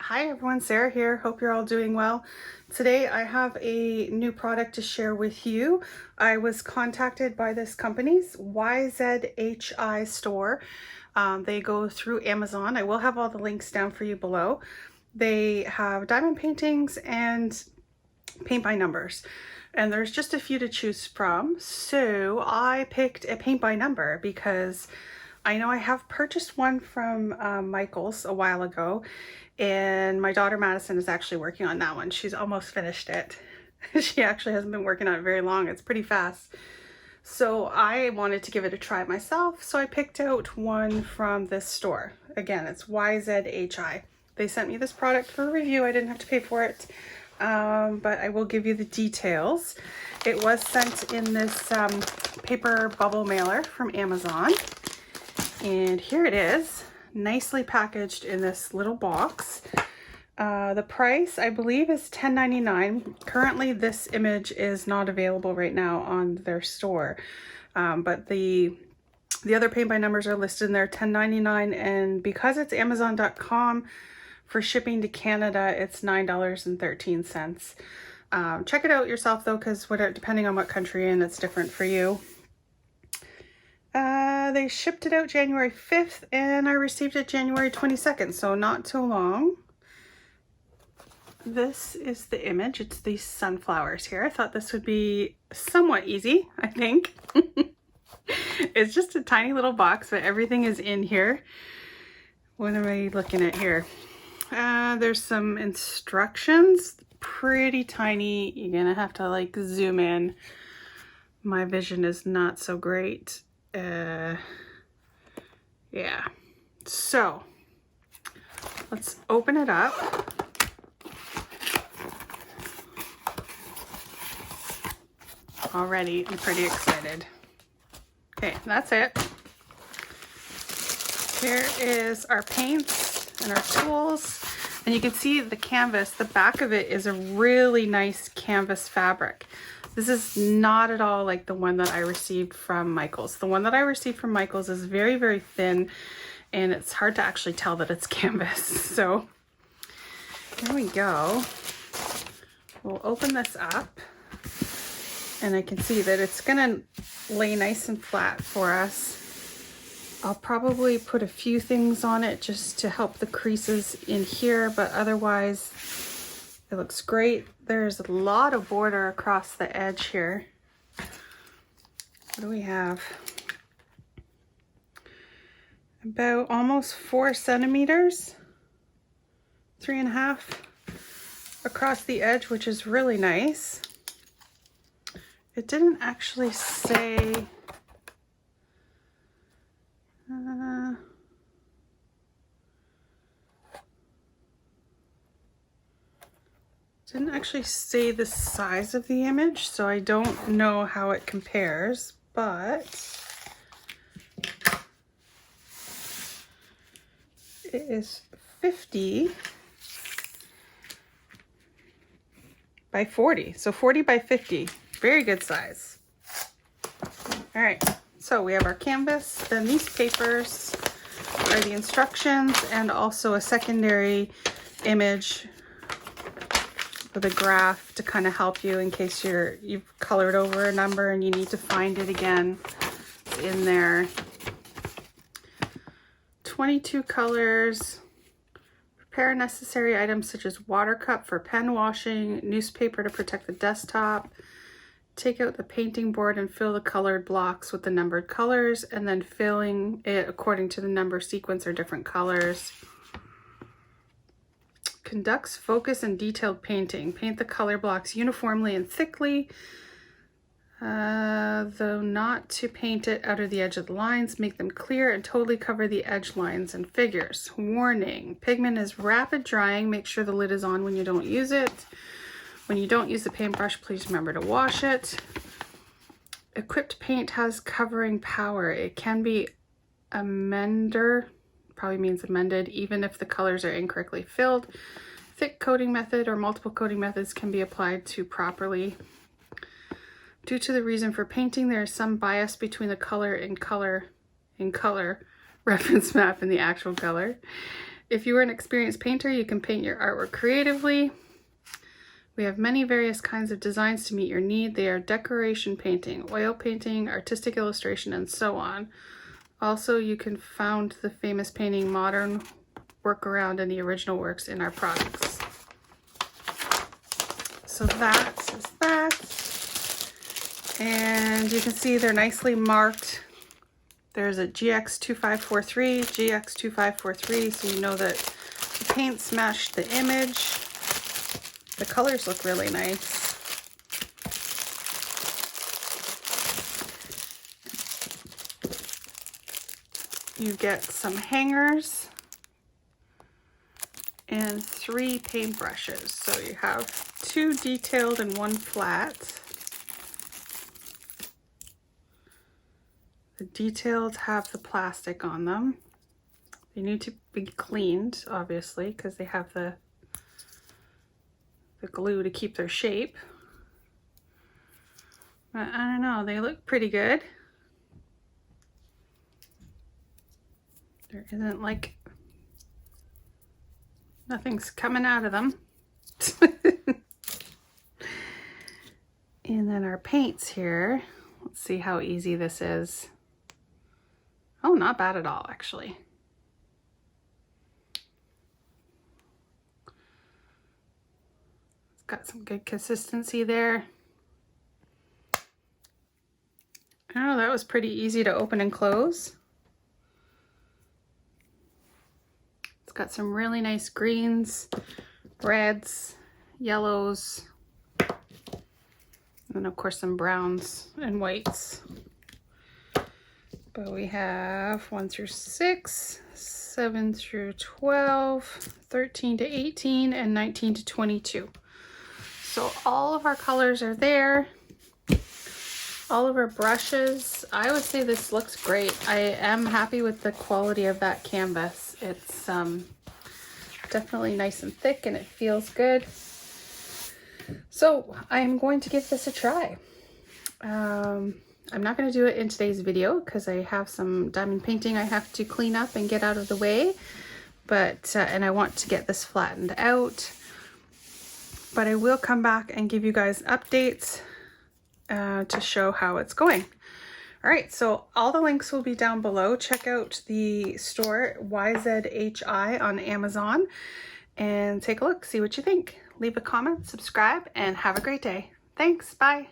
Hi everyone, Sarah here. Hope you're all doing well. Today I have a new product to share with you. I was contacted by this company's YZHI store. They go through Amazon. I will have all the links down for you below. They have diamond paintings and paint by numbers. And there's just a few to choose from. So I picked a paint by number because I know I have purchased one from Michael's a while ago, and my daughter Madison is actually working on that one. She's almost finished it. She actually hasn't been working on it very long. It's pretty fast. So I wanted to give it a try myself, so I picked out one from this store. Again, it's YZHI. They sent me this product for a review. I didn't have to pay for it, but I will give you the details. It was sent in this paper bubble mailer from Amazon. And here it is, nicely packaged in this little box. The price, I believe, is $10.99. Currently, this image is not available right now on their store. But the other paint by numbers are listed in there, $10.99. And because it's Amazon.com, for shipping to Canada, it's $9.13. Check it out yourself, though, because depending on what country you're in, it's different for you. They shipped it out January 5th and I received it January 22nd, so not too long. This is the image. It's these sunflowers here. I thought this would be somewhat easy, I think. It's just a tiny little box, but everything is in here. What am I looking at here? There's some instructions, pretty tiny. You're gonna have to like zoom in. My vision is not so great. Yeah, so let's open it up. Already, I'm pretty excited. Okay, that's it. Here is our paints and our tools. And you can see the canvas, the back of it is a really nice canvas fabric. This is not at all like the one that I received from Michael's. The one that I received from Michael's is very, very thin, and it's hard to actually tell that it's canvas. So here we go. We'll open this up, and I can see that it's gonna lay nice and flat for us. I'll probably put a few things on it just to help the creases in here, but otherwise it looks great. There's a lot of border across the edge here. What do we have? About almost 4 centimeters, 3.5 across the edge, which is really nice. It didn't actually say the size of the image, so I don't know how it compares, but it is 50 by 40, so 40 by 50, very good size. All right, so we have our canvas, then these papers are the instructions and also a secondary image with a graph to kind of help you in case you've colored over a number and you need to find it again. It's in there. 22 colors. Prepare necessary items such as water cup for pen washing, newspaper to protect the desktop. Take out the painting board and fill the colored blocks with the numbered colors, and then filling it according to the number sequence or different colors. Conducts focus and detailed painting. Paint the color blocks uniformly and thickly, though not to paint it out of the edge of the lines. Make them clear and totally cover the edge lines and figures. Warning, pigment is rapid drying. Make sure the lid is on when you don't use it. When you don't use the paintbrush, please remember to wash it. Equipped paint has covering power. It can be amended, probably means amended, even if the colors are incorrectly filled. Thick coating method or multiple coating methods can be applied to properly. Due to the reason for painting, there is some bias between the color reference map and the actual color. If you are an experienced painter, you can paint your artwork creatively. We have many various kinds of designs to meet your need. They are decoration painting, oil painting, artistic illustration, and so on. Also, you can find the famous painting modern workaround and the original works in our products. So that is that. And you can see they're nicely marked. There's a GX2543, GX2543, so you know that the paints match the image. The colors look really nice. You get some hangers and 3 paintbrushes. So you have 2 detailed and 1 flat. The detailed have the plastic on them. They need to be cleaned, obviously, because they have the glue to keep their shape. But I don't know, they look pretty good. There isn't like, nothing's coming out of them. And then our paints here, let's see how easy this is. Oh, not bad at all, actually. It's got some good consistency there. Oh, that was pretty easy to open and close. It's got some really nice greens, reds, yellows, and of course some browns and whites. But we have 1 through 6, 7 through 12, 13 to 18, and 19 to 22. So all of our colors are there. All of our brushes. I would say this looks great. I am happy with the quality of that canvas. It's definitely nice and thick and it feels good. So I'm going to give this a try. I'm not going to do it in today's video because I have some diamond painting I have to clean up and get out of the way, but and I want to get this flattened out. But I will come back and give you guys updates to show how it's going. All right, so all the links will be down below. Check out the store YZHI on Amazon and take a look, see what you think. Leave a comment, subscribe, and have a great day. Thanks, bye.